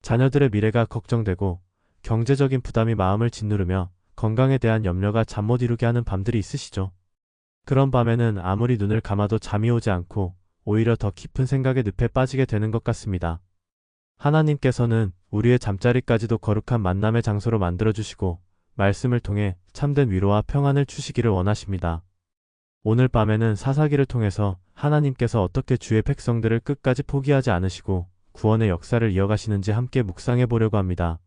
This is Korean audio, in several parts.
자녀들의 미래가 걱정되고 경제적인 부담이 마음을 짓누르며 건강에 대한 염려가 잠 못 이루게 하는 밤들이 있으시죠? 그런 밤에는 아무리 눈을 감아도 잠이 오지 않고 오히려 더 깊은 생각의 늪에 빠지게 되는 것 같습니다. 하나님께서는 우리의 잠자리까지도 거룩한 만남의 장소로 만들어주시고 말씀을 통해 참된 위로와 평안을 주시기를 원하십니다. 오늘 밤에는 사사기를 통해서 하나님께서 어떻게 주의 백성들을 끝까지 포기하지 않으시고 구원의 역사를 이어가시는지 함께 묵상해 보려고 합니다.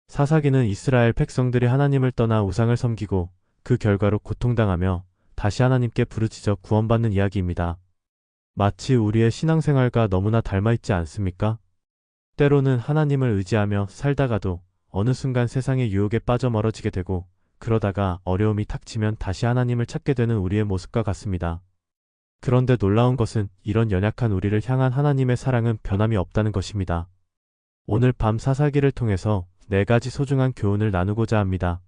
사사기는 이스라엘 백성들이 하나님을 떠나 우상을 섬기고 그 결과로 고통당하며 다시 하나님께 부르짖어 구원받는 이야기입니다. 마치 우리의 신앙생활과 너무나 닮아있지 않습니까? 때로는 하나님을 의지하며 살다가도 어느 순간 세상의 유혹에 빠져 멀어지게 되고 그러다가 어려움이 닥치면 다시 하나님을 찾게 되는 우리의 모습과 같습니다. 그런데 놀라운 것은 이런 연약한 우리를 향한 하나님의 사랑은 변함이 없다는 것입니다. 오늘 밤 사사기를 통해서 4가지 소중한 교훈을 나누고자 합니다.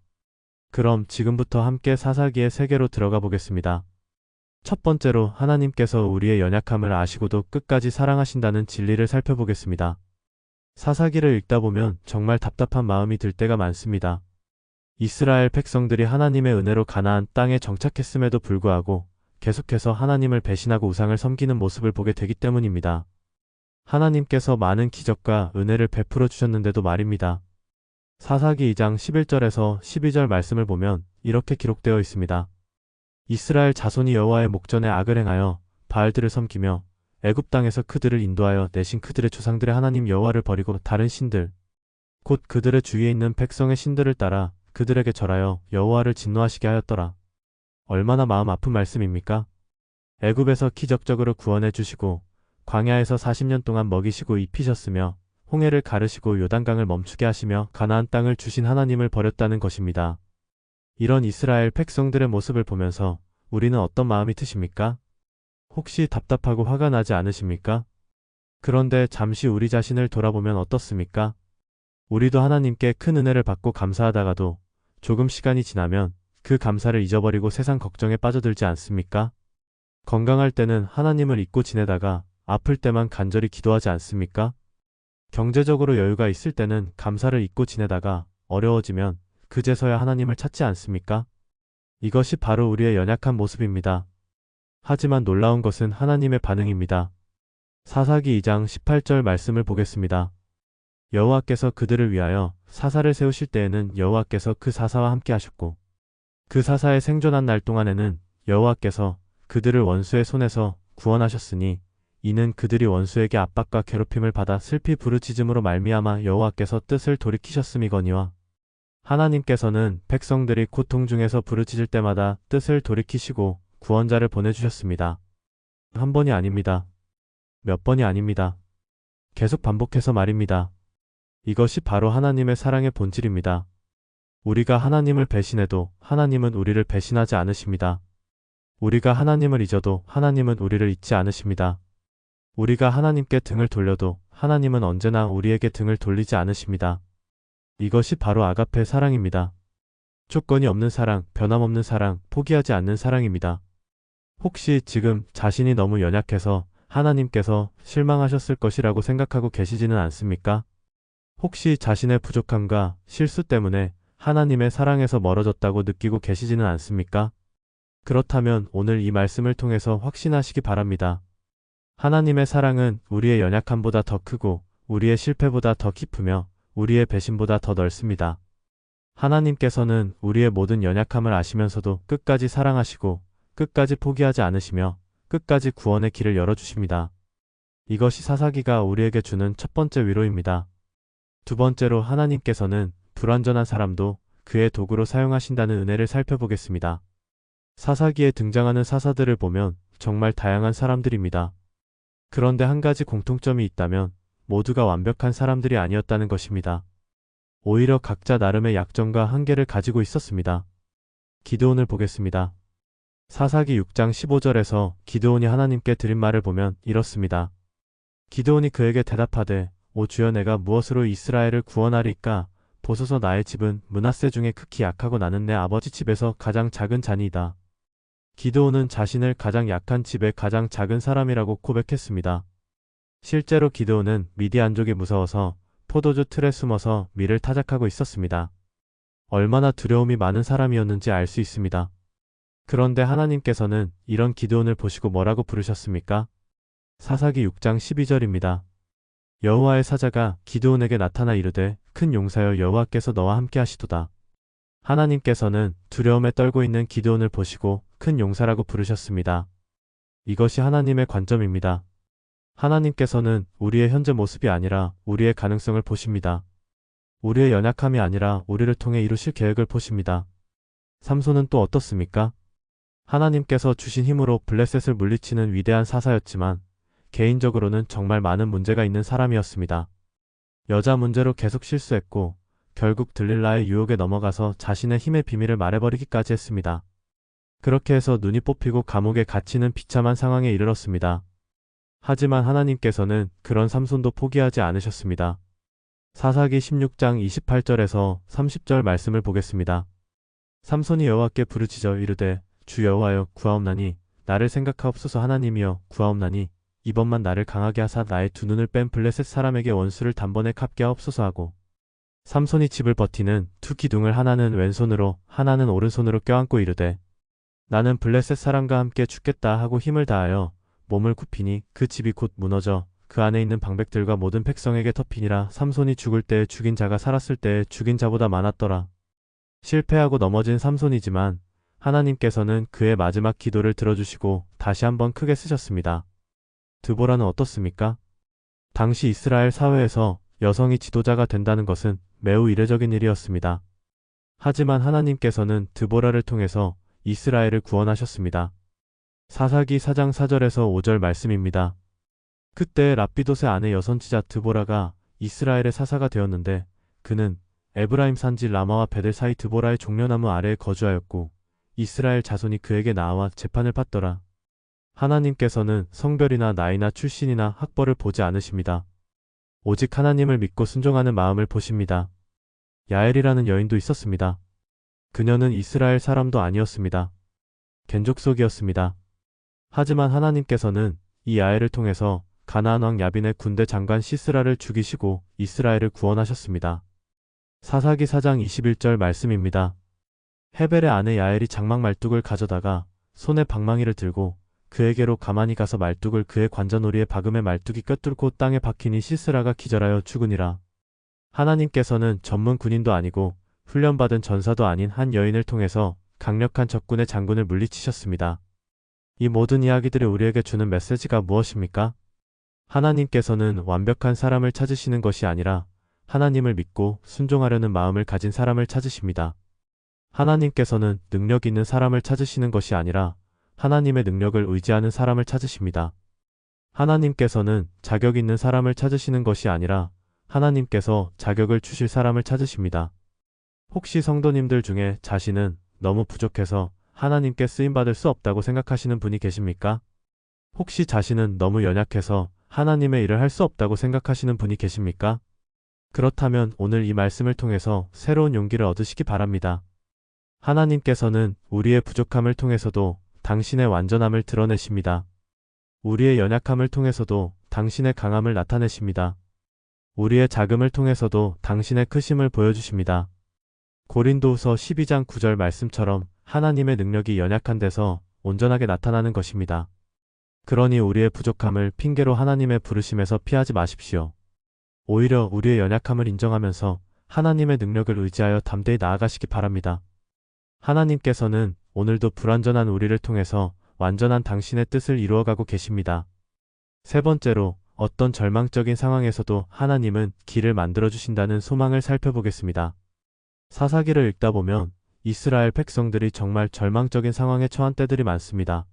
그럼 지금부터 함께 사사기의 세계로 들어가 보겠습니다. 첫 번째로 하나님께서 우리의 연약함을 아시고도 끝까지 사랑하신다는 진리를 살펴보겠습니다. 사사기를 읽다 보면 정말 답답한 마음이 들 때가 많습니다. 이스라엘 백성들이 하나님의 은혜로 가나안 땅에 정착했음에도 불구하고 계속해서 하나님을 배신하고 우상을 섬기는 모습을 보게 되기 때문입니다. 하나님께서 많은 기적과 은혜를 베풀어 주셨는데도 말입니다. 사사기 2장 11절에서 12절 말씀을 보면 이렇게 기록되어 있습니다. 이스라엘 자손이 여호와의 목전에 악을 행하여 바알들을 섬기며 애굽 땅에서 그들을 인도하여 내신 그들의 조상들의 하나님 여호와를 버리고 다른 신들 곧 그들의 주위에 있는 백성의 신들을 따라 그들에게 절하여 여호와를 진노하시게 하였더라. 얼마나 마음 아픈 말씀입니까? 애굽에서 기적적으로 구원해 주시고 광야에서 40년 동안 먹이시고 입히셨으며 홍해를 가르시고 요단강을 멈추게 하시며 가나안 땅을 주신 하나님을 버렸다는 것입니다. 이런 이스라엘 백성들의 모습을 보면서 우리는 어떤 마음이 드십니까? 혹시 답답하고 화가 나지 않으십니까? 그런데 잠시 우리 자신을 돌아보면 어떻습니까? 우리도 하나님께 큰 은혜를 받고 감사하다가도 조금 시간이 지나면 그 감사를 잊어버리고 세상 걱정에 빠져들지 않습니까? 건강할 때는 하나님을 잊고 지내다가 아플 때만 간절히 기도하지 않습니까? 경제적으로 여유가 있을 때는 감사를 잊고 지내다가 어려워지면 그제서야 하나님을 찾지 않습니까? 이것이 바로 우리의 연약한 모습입니다. 하지만 놀라운 것은 하나님의 반응입니다. 사사기 2장 18절 말씀을 보겠습니다. 여호와께서 그들을 위하여 사사를 세우실 때에는 여호와께서 그 사사와 함께 하셨고 그 사사의 생존한 날 동안에는 여호와께서 그들을 원수의 손에서 구원하셨으니 이는 그들이 원수에게 압박과 괴롭힘을 받아 슬피 부르짖음으로 말미암아 여호와께서 뜻을 돌이키셨음이거니와 하나님께서는 백성들이 고통 중에서 부르짖을 때마다 뜻을 돌이키시고 구원자를 보내주셨습니다. 한 번이 아닙니다. 몇 번이 아닙니다. 계속 반복해서 말입니다. 이것이 바로 하나님의 사랑의 본질입니다. 우리가 하나님을 배신해도 하나님은 우리를 배신하지 않으십니다. 우리가 하나님을 잊어도 하나님은 우리를 잊지 않으십니다. 우리가 하나님께 등을 돌려도 하나님은 언제나 우리에게 등을 돌리지 않으십니다. 이것이 바로 아가페 사랑입니다. 조건이 없는 사랑, 변함없는 사랑, 포기하지 않는 사랑입니다. 혹시 지금 자신이 너무 연약해서 하나님께서 실망하셨을 것이라고 생각하고 계시지는 않습니까? 혹시 자신의 부족함과 실수 때문에 하나님의 사랑에서 멀어졌다고 느끼고 계시지는 않습니까? 그렇다면 오늘 이 말씀을 통해서 확신하시기 바랍니다. 하나님의 사랑은 우리의 연약함보다 더 크고 우리의 실패보다 더 깊으며 우리의 배신보다 더 넓습니다. 하나님께서는 우리의 모든 연약함을 아시면서도 끝까지 사랑하시고 끝까지 포기하지 않으시며 끝까지 구원의 길을 열어주십니다. 이것이 사사기가 우리에게 주는 첫 번째 위로입니다. 두 번째로 하나님께서는 불완전한 사람도 그의 도구로 사용하신다는 은혜를 살펴보겠습니다. 사사기에 등장하는 사사들을 보면 정말 다양한 사람들입니다. 그런데 한 가지 공통점이 있다면 모두가 완벽한 사람들이 아니었다는 것입니다. 오히려 각자 나름의 약점과 한계를 가지고 있었습니다. 기드온을 보겠습니다. 사사기 6장 15절에서 기드온이 하나님께 드린 말을 보면 이렇습니다. 기드온이 그에게 대답하되 오 주여 내가 무엇으로 이스라엘을 구원하리까? 보소서 나의 집은 므낫세 중에 극히 약하고 나는 내 아버지 집에서 가장 작은 자니이다. 기드온은 자신을 가장 약한 집의 가장 작은 사람이라고 고백했습니다. 실제로 기드온은 미디안족이 무서워서 포도주 틀에 숨어서 밀을 타작하고 있었습니다. 얼마나 두려움이 많은 사람이었는지 알 수 있습니다. 그런데 하나님께서는 이런 기드온을 보시고 뭐라고 부르셨습니까? 사사기 6장 12절입니다. 여호와의 사자가 기드온에게 나타나 이르되 큰 용사여 여호와께서 너와 함께 하시도다. 하나님께서는 두려움에 떨고 있는 기드온을 보시고 큰 용사라고 부르셨습니다. 이것이 하나님의 관점입니다. 하나님께서는 우리의 현재 모습이 아니라 우리의 가능성을 보십니다. 우리의 연약함이 아니라 우리를 통해 이루실 계획을 보십니다. 삼손은 또 어떻습니까? 하나님께서 주신 힘으로 블레셋을 물리치는 위대한 사사였지만 개인적으로는 정말 많은 문제가 있는 사람이었습니다. 여자 문제로 계속 실수했고 결국 들릴라의 유혹에 넘어가서 자신의 힘의 비밀을 말해버리기까지 했습니다. 그렇게 해서 눈이 뽑히고 감옥에 갇히는 비참한 상황에 이르렀습니다. 하지만 하나님께서는 그런 삼손도 포기하지 않으셨습니다. 사사기 16장 28절에서 30절 말씀을 보겠습니다. 삼손이 여호와께 부르짖어 이르되 주 여호와여 구하옵나니 나를 생각하옵소서. 하나님이여 구하옵나니 이번만 나를 강하게 하사 나의 두 눈을 뺀 블레셋 사람에게 원수를 단번에 갚게 하옵소서 하고, 삼손이 집을 버티는 두 기둥을 하나는 왼손으로 하나는 오른손으로 껴안고 이르되 나는 블레셋 사람과 함께 죽겠다 하고 힘을 다하여 몸을 굽히니 그 집이 곧 무너져 그 안에 있는 방백들과 모든 백성에게 덮이니라. 삼손이 죽을 때에 죽인 자가 살았을 때에 죽인 자보다 많았더라. 실패하고 넘어진 삼손이지만 하나님께서는 그의 마지막 기도를 들어주시고 다시 한번 크게 쓰셨습니다. 드보라는 어떻습니까? 당시 이스라엘 사회에서 여성이 지도자가 된다는 것은 매우 이례적인 일이었습니다. 하지만 하나님께서는 드보라를 통해서 이스라엘을 구원하셨습니다. 사사기 4장 4절에서 5절 말씀입니다. 그때 랍비돗의 아내 여선지자 드보라가 이스라엘의 사사가 되었는데 그는 에브라임 산지 라마와 베델 사이 드보라의 종려나무 아래에 거주하였고 이스라엘 자손이 그에게 나와 재판을 받더라. 하나님께서는 성별이나 나이나 출신이나 학벌을 보지 않으십니다. 오직 하나님을 믿고 순종하는 마음을 보십니다. 야엘이라는 여인도 있었습니다. 그녀는 이스라엘 사람도 아니었습니다. 겐족속이었습니다. 하지만 하나님께서는 이 야엘을 통해서 가나안 왕 야빈의 군대 장관 시스라를 죽이시고 이스라엘을 구원하셨습니다. 사사기 4장 21절 말씀입니다. 헤벨의 아내 야엘이 장막 말뚝을 가져다가 손에 방망이를 들고 그에게로 가만히 가서 말뚝을 그의 관자놀이에 박음에 말뚝이 껴뚫고 땅에 박히니 시스라가 기절하여 죽으니라. 하나님께서는 전문 군인도 아니고 훈련받은 전사도 아닌 한 여인을 통해서 강력한 적군의 장군을 물리치셨습니다. 이 모든 이야기들이 우리에게 주는 메시지가 무엇입니까? 하나님께서는 완벽한 사람을 찾으시는 것이 아니라 하나님을 믿고 순종하려는 마음을 가진 사람을 찾으십니다. 하나님께서는 능력 있는 사람을 찾으시는 것이 아니라 하나님의 능력을 의지하는 사람을 찾으십니다. 하나님께서는 자격 있는 사람을 찾으시는 것이 아니라 하나님께서 자격을 주실 사람을 찾으십니다. 혹시 성도님들 중에 자신은 너무 부족해서 하나님께 쓰임받을 수 없다고 생각하시는 분이 계십니까? 혹시 자신은 너무 연약해서 하나님의 일을 할 수 없다고 생각하시는 분이 계십니까? 그렇다면 오늘 이 말씀을 통해서 새로운 용기를 얻으시기 바랍니다. 하나님께서는 우리의 부족함을 통해서도 당신의 완전함을 드러내십니다. 우리의 연약함을 통해서도 당신의 강함을 나타내십니다. 우리의 작음을 통해서도 당신의 크심을 보여주십니다. 고린도후서 12장 9절 말씀처럼 하나님의 능력이 연약한 데서 온전하게 나타나는 것입니다. 그러니 우리의 부족함을 핑계로 하나님의 부르심에서 피하지 마십시오. 오히려 우리의 연약함을 인정하면서 하나님의 능력을 의지하여 담대히 나아가시기 바랍니다. 하나님께서는 오늘도 불완전한 우리를 통해서 완전한 당신의 뜻을 이루어가고 계십니다. 세 번째로, 어떤 절망적인 상황에서도 하나님은 길을 만들어주신다는 소망을 살펴보겠습니다. 사사기를 읽다 보면 이스라엘 백성들이 정말 절망적인 상황에 처한 때들이 많습니다.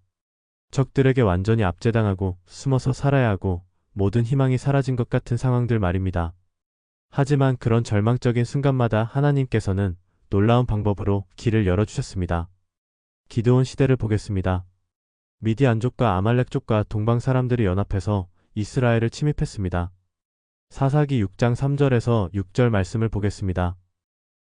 적들에게 완전히 압제당하고 숨어서 살아야 하고 모든 희망이 사라진 것 같은 상황들 말입니다. 하지만 그런 절망적인 순간마다 하나님께서는 놀라운 방법으로 길을 열어주셨습니다. 기드온 시대를 보겠습니다. 미디안족과 아말렉족과 동방 사람들이 연합해서 이스라엘을 침입했습니다. 사사기 6장 3절에서 6절 말씀을 보겠습니다.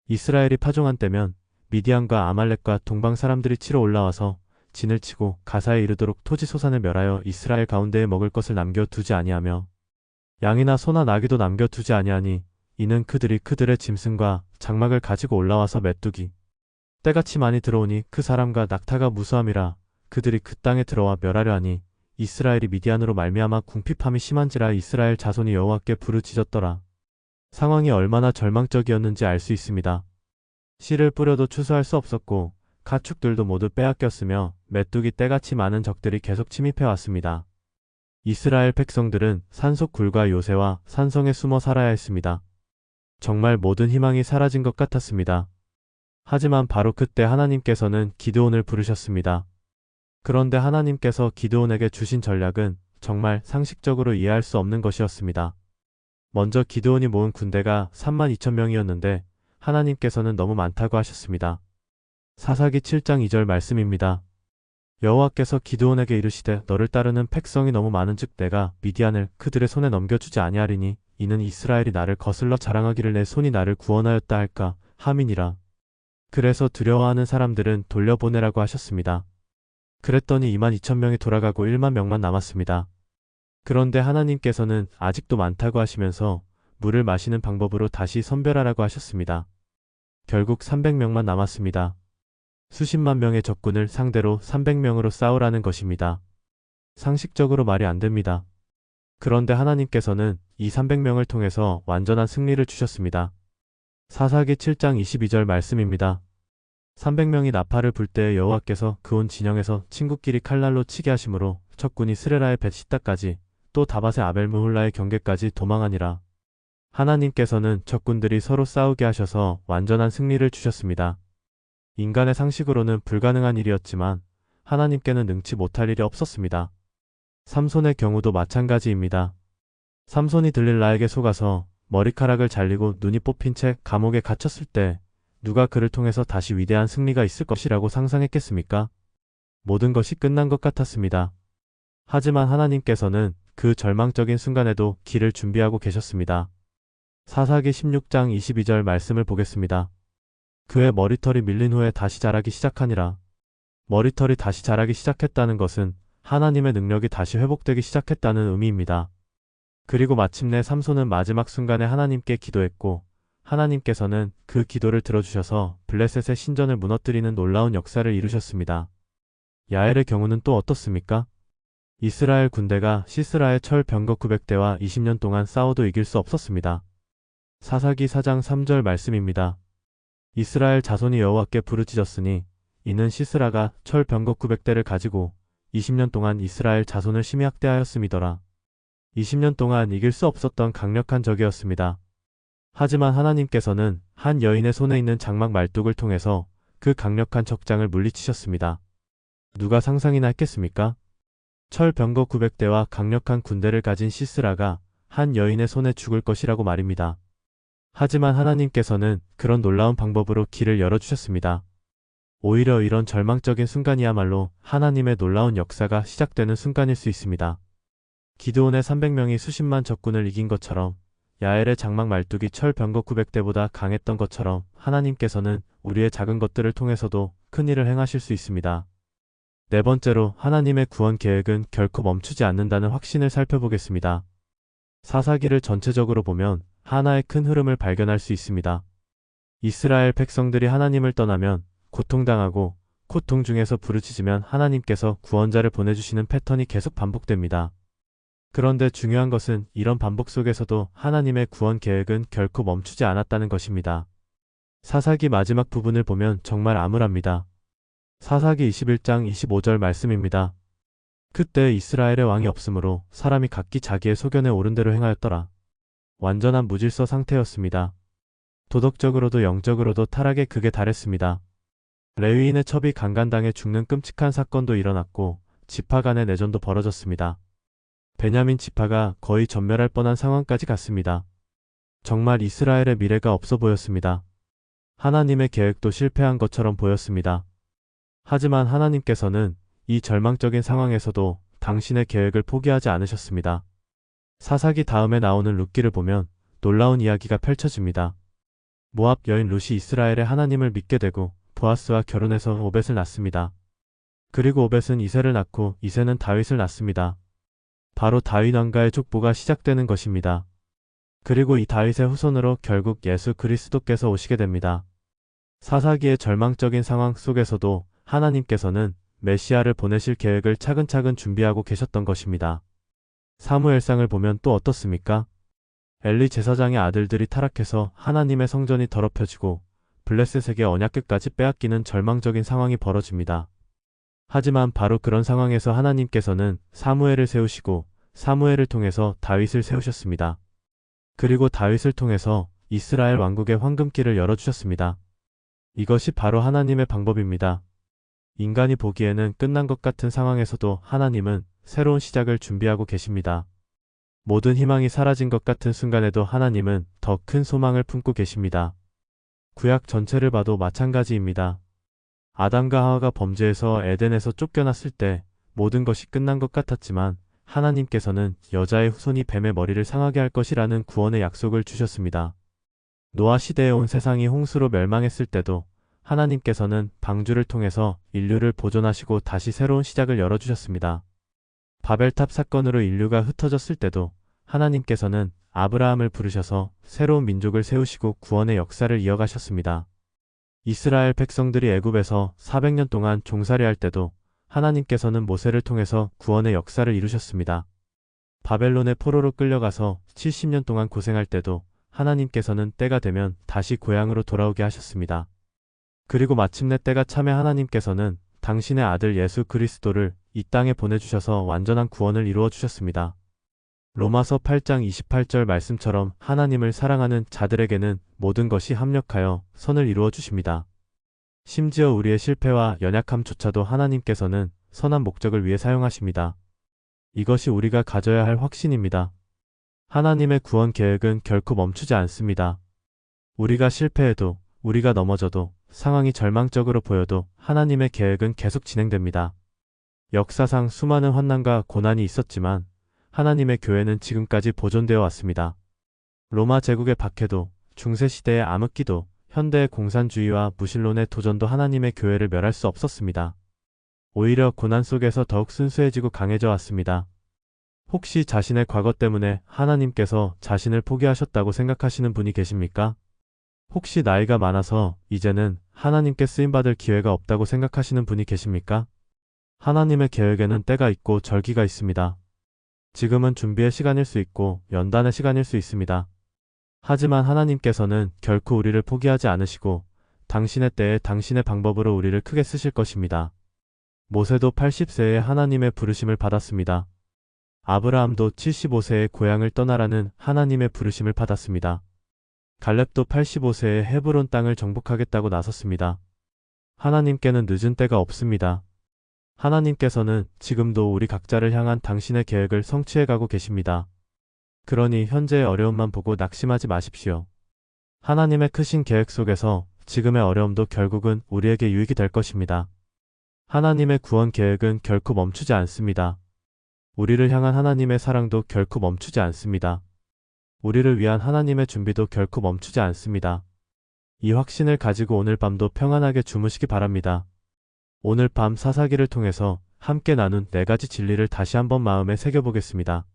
이스라엘이 파종한 때면 미디안과 아말렉과 동방 사람들이 치러 올라와서 진을 치고 가사에 이르도록 토지 소산을 멸하여 이스라엘 가운데에 먹을 것을 남겨두지 아니하며 양이나 소나 나귀도 남겨두지 아니하니 이는 그들이 그들의 짐승과 장막을 가지고 올라와서 메뚜기 때같이 많이 들어오니 그 사람과 낙타가 무수함이라 그들이 그 땅에 들어와 멸하려 하니 이스라엘이 미디안으로 말미암아 궁핍함이 심한지라 이스라엘 자손이 여호와께 부르짖었더라. 상황이 얼마나 절망적이었는지 알 수 있습니다. 씨를 뿌려도 추수할 수 없었고 가축들도 모두 빼앗겼으며 메뚜기 떼같이 많은 적들이 계속 침입해 왔습니다. 이스라엘 백성들은 산속 굴과 요새와 산성에 숨어 살아야 했습니다. 정말 모든 희망이 사라진 것 같았습니다. 하지만 바로 그때 하나님께서는 기드온을 부르셨습니다. 그런데 하나님께서 기드온에게 주신 전략은 정말 상식적으로 이해할 수 없는 것이었습니다. 먼저 기드온이 모은 군대가 32,000명이었는데 하나님께서는 너무 많다고 하셨습니다. 사사기 7장 2절 말씀입니다. 여호와께서 기드온에게 이르시되 너를 따르는 백성이 너무 많은즉 내가 미디안을 그들의 손에 넘겨주지 아니하리니 이는 이스라엘이 나를 거슬러 자랑하기를 내 손이 나를 구원하였다 할까 함이니라. 그래서 두려워하는 사람들은 돌려보내라고 하셨습니다. 그랬더니 22,000명이 돌아가고 1만 명만 남았습니다. 그런데 하나님께서는 아직도 많다고 하시면서 물을 마시는 방법으로 다시 선별하라고 하셨습니다. 결국 300명만 남았습니다. 수십만 명의 적군을 상대로 300명으로 싸우라는 것입니다. 상식적으로 말이 안 됩니다. 그런데 하나님께서는 이 300명을 통해서 완전한 승리를 주셨습니다. 사사기 7장 22절 말씀입니다. 300명이 나팔을 불 때에 여호와께서 그 온 진영에서 친구끼리 칼날로 치게 하심으로 적군이 스레라의 벳시다까지 또 다밧의 아벨므홀라의 경계까지 도망하니라. 하나님께서는 적군들이 서로 싸우게 하셔서 완전한 승리를 주셨습니다. 인간의 상식으로는 불가능한 일이었지만 하나님께는 능치 못할 일이 없었습니다. 삼손의 경우도 마찬가지입니다. 삼손이 들릴라에게 속아서 머리카락을 잘리고 눈이 뽑힌 채 감옥에 갇혔을 때 누가 그를 통해서 다시 위대한 승리가 있을 것이라고 상상했겠습니까? 모든 것이 끝난 것 같았습니다. 하지만 하나님께서는 그 절망적인 순간에도 길을 준비하고 계셨습니다. 사사기 16장 22절 말씀을 보겠습니다. 그의 머리털이 밀린 후에 다시 자라기 시작하니라. 머리털이 다시 자라기 시작했다는 것은 하나님의 능력이 다시 회복되기 시작했다는 의미입니다. 그리고 마침내 삼손은 마지막 순간에 하나님께 기도했고 하나님께서는 그 기도를 들어주셔서 블레셋의 신전을 무너뜨리는 놀라운 역사를 이루셨습니다. 야엘의 경우는 또 어떻습니까? 이스라엘 군대가 시스라의 철 병거 900대와 20년 동안 싸워도 이길 수 없었습니다. 사사기 4장 3절 말씀입니다. 이스라엘 자손이 여호와께 부르짖었으니 이는 시스라가 철 병거 900대를 가지고 20년 동안 이스라엘 자손을 심히 학대하였음이더라. 20년 동안 이길 수 없었던 강력한 적이었습니다. 하지만 하나님께서는 한 여인의 손에 있는 장막 말뚝을 통해서 그 강력한 적장을 물리치셨습니다. 누가 상상이나 했겠습니까? 철 병거 900대와 강력한 군대를 가진 시스라가 한 여인의 손에 죽을 것이라고 말입니다. 하지만 하나님께서는 그런 놀라운 방법으로 길을 열어주셨습니다. 오히려 이런 절망적인 순간이야말로 하나님의 놀라운 역사가 시작되는 순간일 수 있습니다. 기드온의 300명이 수십만 적군을 이긴 것처럼 야엘의 장막 말뚝이 철 병거 900대보다 강했던 것처럼 하나님께서는 우리의 작은 것들을 통해서도 큰 일을 행하실 수 있습니다. 네 번째로 하나님의 구원 계획은 결코 멈추지 않는다는 확신을 살펴보겠습니다. 사사기를 전체적으로 보면 하나의 큰 흐름을 발견할 수 있습니다. 이스라엘 백성들이 하나님을 떠나면 고통당하고 고통 중에서 부르짖으면 하나님께서 구원자를 보내주시는 패턴이 계속 반복됩니다. 그런데 중요한 것은 이런 반복 속에서도 하나님의 구원 계획은 결코 멈추지 않았다는 것입니다. 사사기 마지막 부분을 보면 정말 암울합니다. 사사기 21장 25절 말씀입니다. 그때 이스라엘의 왕이 없으므로 사람이 각기 자기의 소견에 옳은 대로 행하였더라. 완전한 무질서 상태였습니다. 도덕적으로도 영적으로도 타락의 극에 달했습니다. 레위인의 첩이 강간당해 죽는 끔찍한 사건도 일어났고 지파 간의 내전도 벌어졌습니다. 베냐민 지파가 거의 전멸할 뻔한 상황까지 갔습니다. 정말 이스라엘의 미래가 없어 보였습니다. 하나님의 계획도 실패한 것처럼 보였습니다. 하지만 하나님께서는 이 절망적인 상황에서도 당신의 계획을 포기하지 않으셨습니다. 사사기 다음에 나오는 룻기를 보면 놀라운 이야기가 펼쳐집니다. 모압 여인 룻이 이스라엘의 하나님을 믿게 되고 보아스와 결혼해서 오벳을 낳습니다. 그리고 오벳은 이새를 낳고 이새는 다윗을 낳습니다. 바로 다윗 왕가의 족보가 시작되는 것입니다. 그리고 이 다윗의 후손으로 결국 예수 그리스도께서 오시게 됩니다. 사사기의 절망적인 상황 속에서도 하나님께서는 메시아를 보내실 계획을 차근차근 준비하고 계셨던 것입니다. 사무엘상을 보면 또 어떻습니까? 엘리 제사장의 아들들이 타락해서 하나님의 성전이 더럽혀지고 블레셋에게 언약궤까지 빼앗기는 절망적인 상황이 벌어집니다. 하지만 바로 그런 상황에서 하나님께서는 사무엘을 세우시고 사무엘을 통해서 다윗을 세우셨습니다. 그리고 다윗을 통해서 이스라엘 왕국의 황금길을 열어주셨습니다. 이것이 바로 하나님의 방법입니다. 인간이 보기에는 끝난 것 같은 상황에서도 하나님은 새로운 시작을 준비하고 계십니다. 모든 희망이 사라진 것 같은 순간에도 하나님은 더 큰 소망을 품고 계십니다. 구약 전체를 봐도 마찬가지입니다. 아담과 하와가 범죄해서 에덴에서 쫓겨났을 때 모든 것이 끝난 것 같았지만 하나님께서는 여자의 후손이 뱀의 머리를 상하게 할 것이라는 구원의 약속을 주셨습니다. 노아 시대에 온 세상이 홍수로 멸망했을 때도 하나님께서는 방주를 통해서 인류를 보존하시고 다시 새로운 시작을 열어주셨습니다. 바벨탑 사건으로 인류가 흩어졌을 때도 하나님께서는 아브라함을 부르셔서 새로운 민족을 세우시고 구원의 역사를 이어가셨습니다. 이스라엘 백성들이 애굽에서 400년 동안 종살이할 때도 하나님께서는 모세를 통해서 구원의 역사를 이루셨습니다. 바벨론의 포로로 끌려가서 70년 동안 고생할 때도 하나님께서는 때가 되면 다시 고향으로 돌아오게 하셨습니다. 그리고 마침내 때가 차면 하나님께서는 당신의 아들 예수 그리스도를 이 땅에 보내주셔서 완전한 구원을 이루어 주셨습니다. 로마서 8장 28절 말씀처럼 하나님을 사랑하는 자들에게는 모든 것이 합력하여 선을 이루어 주십니다. 심지어 우리의 실패와 연약함조차도 하나님께서는 선한 목적을 위해 사용하십니다. 이것이 우리가 가져야 할 확신입니다. 하나님의 구원 계획은 결코 멈추지 않습니다. 우리가 실패해도, 우리가 넘어져도, 상황이 절망적으로 보여도 하나님의 계획은 계속 진행됩니다. 역사상 수많은 환난과 고난이 있었지만 하나님의 교회는 지금까지 보존되어 왔습니다. 로마 제국의 박해도, 중세시대의 암흑기도, 현대의 공산주의와 무신론의 도전도 하나님의 교회를 멸할 수 없었습니다. 오히려 고난 속에서 더욱 순수해지고 강해져 왔습니다. 혹시 자신의 과거 때문에 하나님께서 자신을 포기하셨다고 생각하시는 분이 계십니까? 혹시 나이가 많아서 이제는 하나님께 쓰임받을 기회가 없다고 생각하시는 분이 계십니까? 하나님의 계획에는 때가 있고 절기가 있습니다. 지금은 준비의 시간일 수 있고 연단의 시간일 수 있습니다. 하지만 하나님께서는 결코 우리를 포기하지 않으시고 당신의 때에 당신의 방법으로 우리를 크게 쓰실 것입니다. 모세도 80세에 하나님의 부르심을 받았습니다. 아브라함도 75세에 고향을 떠나라는 하나님의 부르심을 받았습니다. 갈렙도 85세에 헤브론 땅을 정복하겠다고 나섰습니다. 하나님께는 늦은 때가 없습니다. 하나님께서는 지금도 우리 각자를 향한 당신의 계획을 성취해가고 계십니다. 그러니 현재의 어려움만 보고 낙심하지 마십시오. 하나님의 크신 계획 속에서 지금의 어려움도 결국은 우리에게 유익이 될 것입니다. 하나님의 구원 계획은 결코 멈추지 않습니다. 우리를 향한 하나님의 사랑도 결코 멈추지 않습니다. 우리를 위한 하나님의 준비도 결코 멈추지 않습니다. 이 확신을 가지고 오늘 밤도 평안하게 주무시기 바랍니다. 오늘 밤 사사기를 통해서 함께 나눈 4가지 진리를 다시 한번 마음에 새겨보겠습니다.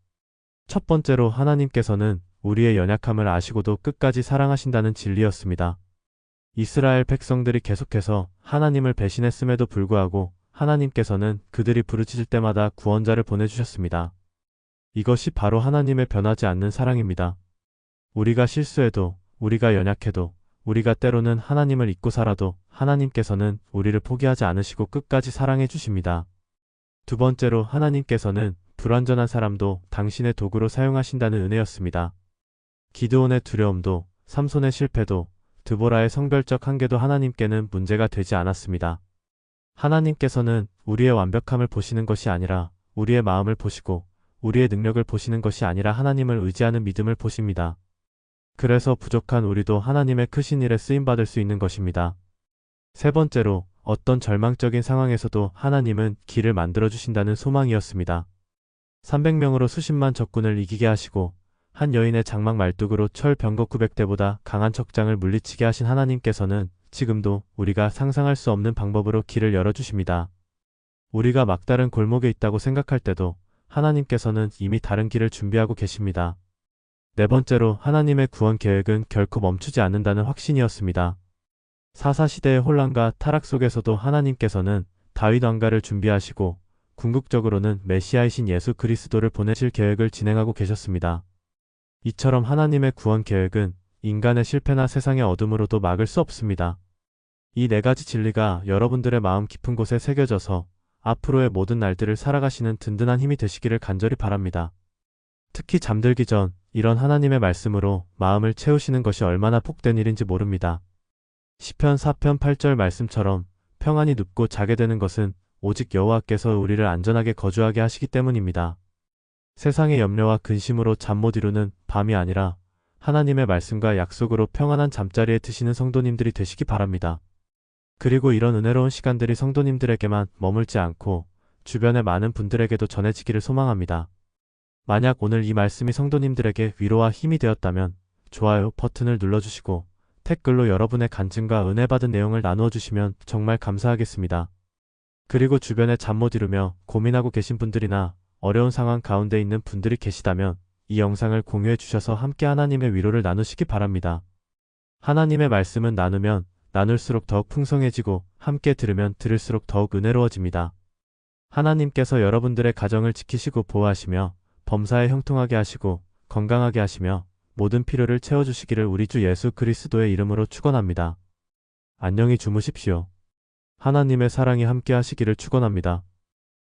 첫 번째로 하나님께서는 우리의 연약함을 아시고도 끝까지 사랑하신다는 진리였습니다. 이스라엘 백성들이 계속해서 하나님을 배신했음에도 불구하고 하나님께서는 그들이 부르짖을 때마다 구원자를 보내주셨습니다. 이것이 바로 하나님의 변하지 않는 사랑입니다. 우리가 실수해도, 우리가 연약해도, 우리가 때로는 하나님을 잊고 살아도 하나님께서는 우리를 포기하지 않으시고 끝까지 사랑해 주십니다. 두 번째로 하나님께서는 불완전한 사람도 당신의 도구로 사용하신다는 은혜였습니다. 기드온의 두려움도, 삼손의 실패도, 드보라의 성별적 한계도 하나님께는 문제가 되지 않았습니다. 하나님께서는 우리의 완벽함을 보시는 것이 아니라 우리의 마음을 보시고 우리의 능력을 보시는 것이 아니라 하나님을 의지하는 믿음을 보십니다. 그래서 부족한 우리도 하나님의 크신 일에 쓰임받을 수 있는 것입니다. 세 번째로 어떤 절망적인 상황에서도 하나님은 길을 만들어주신다는 소망이었습니다. 300명으로 수십만 적군을 이기게 하시고 한 여인의 장막 말뚝으로 철 병거 900대보다 강한 적장을 물리치게 하신 하나님께서는 지금도 우리가 상상할 수 없는 방법으로 길을 열어주십니다. 우리가 막다른 골목에 있다고 생각할 때도 하나님께서는 이미 다른 길을 준비하고 계십니다. 네 번째로 하나님의 구원 계획은 결코 멈추지 않는다는 확신이었습니다. 사사시대의 혼란과 타락 속에서도 하나님께서는 다윗 왕가를 준비하시고 궁극적으로는 메시아이신 예수 그리스도를 보내실 계획을 진행하고 계셨습니다. 이처럼 하나님의 구원 계획은 인간의 실패나 세상의 어둠으로도 막을 수 없습니다. 이 네 가지 진리가 여러분들의 마음 깊은 곳에 새겨져서 앞으로의 모든 날들을 살아가시는 든든한 힘이 되시기를 간절히 바랍니다. 특히 잠들기 전 이런 하나님의 말씀으로 마음을 채우시는 것이 얼마나 복된 일인지 모릅니다. 시편 4편 8절 말씀처럼 평안히 눕고 자게 되는 것은 오직 여호와께서 우리를 안전하게 거주하게 하시기 때문입니다. 세상의 염려와 근심으로 잠 못 이루는 밤이 아니라 하나님의 말씀과 약속으로 평안한 잠자리에 드시는 성도님들이 되시기 바랍니다. 그리고 이런 은혜로운 시간들이 성도님들에게만 머물지 않고 주변의 많은 분들에게도 전해지기를 소망합니다. 만약 오늘 이 말씀이 성도님들에게 위로와 힘이 되었다면 좋아요 버튼을 눌러주시고 댓글로 여러분의 간증과 은혜 받은 내용을 나누어 주시면 정말 감사하겠습니다. 그리고 주변에 잠 못 이루며 고민하고 계신 분들이나 어려운 상황 가운데 있는 분들이 계시다면 이 영상을 공유해 주셔서 함께 하나님의 위로를 나누시기 바랍니다. 하나님의 말씀은 나누면 나눌수록 더욱 풍성해지고 함께 들으면 들을수록 더욱 은혜로워집니다. 하나님께서 여러분들의 가정을 지키시고 보호하시며 범사에 형통하게 하시고 건강하게 하시며 모든 필요를 채워주시기를 우리 주 예수 그리스도의 이름으로 축원합니다. 안녕히 주무십시오. 하나님의 사랑이 함께 하시기를 축원합니다.